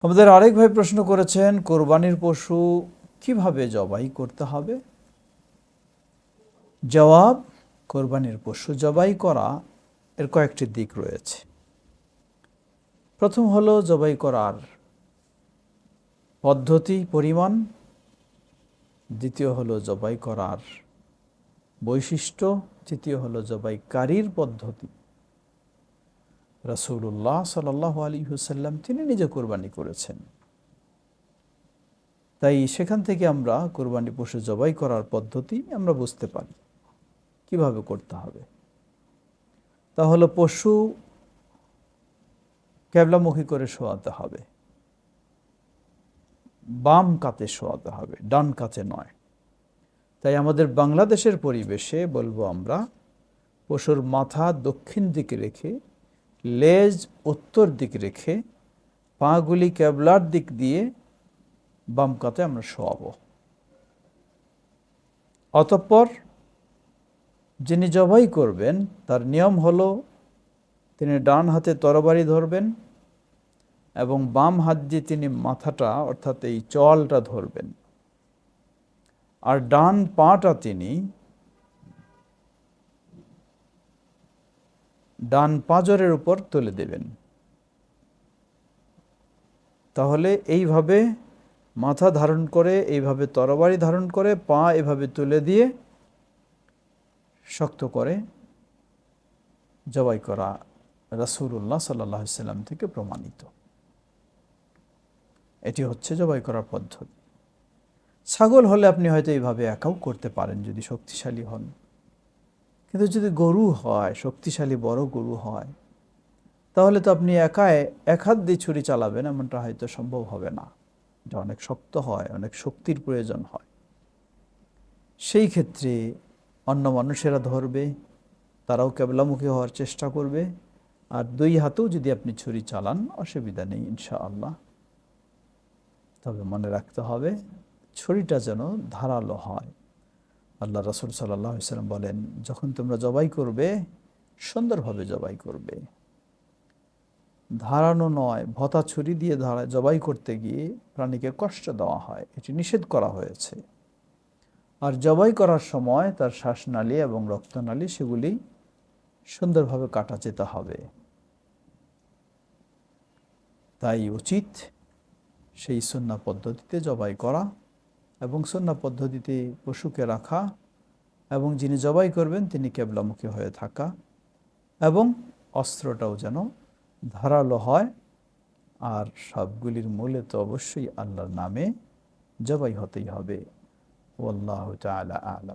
আমাদের আরেক ভাই প্রশ্ন করেছেন, কোরবানির পশু কিভাবে জবাই করতে হবে? জবাব, কোরবানির পশু জবাই করা এর কয়েকটি দিক রয়েছে। প্রথম হলো জবাই করার পদ্ধতি, পরিমাণ। দ্বিতীয় হলো জবাই করার বৈশিষ্ট্য। তৃতীয় হলো জবাইকারীর পদ্ধতি। রাসূলুল্লাহ সাল্লাল্লাহু আলাইহি ওয়াসাল্লাম তিনি নিজে কোরবানি করেছেন, তাই সেখান থেকে আমরা কোরবানি পশু জবাই করার পদ্ধতি আমরা বুঝতে পারি কিভাবে করতে হবে। তাহলে পশু ক্যাবলামুখী করে শোয়াতে হবে, বাম কাতে শোয়াতে হবে, ডান কাতে নয়। তাই আমাদের বাংলাদেশের পরিবেশে বলবো আমরা, পশুর মাথা দক্ষিণ দিকে রেখে, লেজ উত্তর দিকে রেখে, পাগুলি ক্যাবলার দিক দিয়ে বাম কাতে আমরা শোয়াবো। অতঃপর যিনি জবাই করবেন তার নিয়ম হলো, তিনি ডান হাতে তরবারি ধরবেন এবং বাম হাত দিয়ে তিনি মাথাটা অর্থাৎ এই চলটা ধরবেন, আর ডান পাটা তিনি ডান পাঁজরের উপর তুলে দেবেন। তাহলে এইভাবে মাথা ধারণ করে, এইভাবে তরবারি ধারণ করে, পা এভাবে তুলে দিয়ে শক্ত করে জবাই করা রাসূলুল্লাহ সাল্লাল্লাহু আলাইহি ওয়াসাল্লাম থেকে প্রমাণিত। এটি হচ্ছে জবাই করার পদ্ধতি। ছাগল হলে আপনি হয়তো এইভাবে একাও করতে পারেন যদি শক্তিশালী হন, কিন্তু যদি গরু হয়, শক্তিশালী বড় গরু হয়, তাহলে তো আপনি একাই এক হাত দিয়ে ছুরি চালাবেন এমনটা হয়তো সম্ভব হবে না। এটা অনেক শক্ত হয়, অনেক শক্তির প্রয়োজন হয়। সেই ক্ষেত্রে অন্য মানুষেরা ধরবে, তারাও কেবলামুখী হওয়ার চেষ্টা করবে, আর দুই হাতেও যদি আপনি ছুরি চালান অসুবিধা নেই ইনশাআল্লাহ। তবে মনে রাখতে হবে ছুরিটা যেন ধারালো হয়। আল্লাহ রাসূল সাল্লাল্লাহু আলাইহি ওয়াসাল্লাম বলেন, যখন তোমরা জবাই করবে সুন্দরভাবে জবাই করবে, ধারানো নয়। ভতা ছুরি দিয়ে জবাই করতে গিয়ে প্রাণীকে কষ্ট দেওয়া হয়, এটি নিষেধ করা হয়েছে। আর জবাই করার সময় তার শ্বাসনালী এবং রক্তনালী সেগুলি সুন্দরভাবে কাটা যেতে হবে। তাই উচিত সেই সুন্নাহ পদ্ধতিতে জবাই করা এবং সুন্নাহ পদ্ধতিতে পশুকে রাখা, এবং যিনি জবাই করবেন তিনি কেবলামুখী হয়ে থাকা, এবং অস্ত্রটাও যেন ধারালো হয়। আর সবগুলির মূলে তো অবশ্যই আল্লাহর নামে জবাই হতেই হবে। ওয়াল্লাহু তাআলা আ'লাম।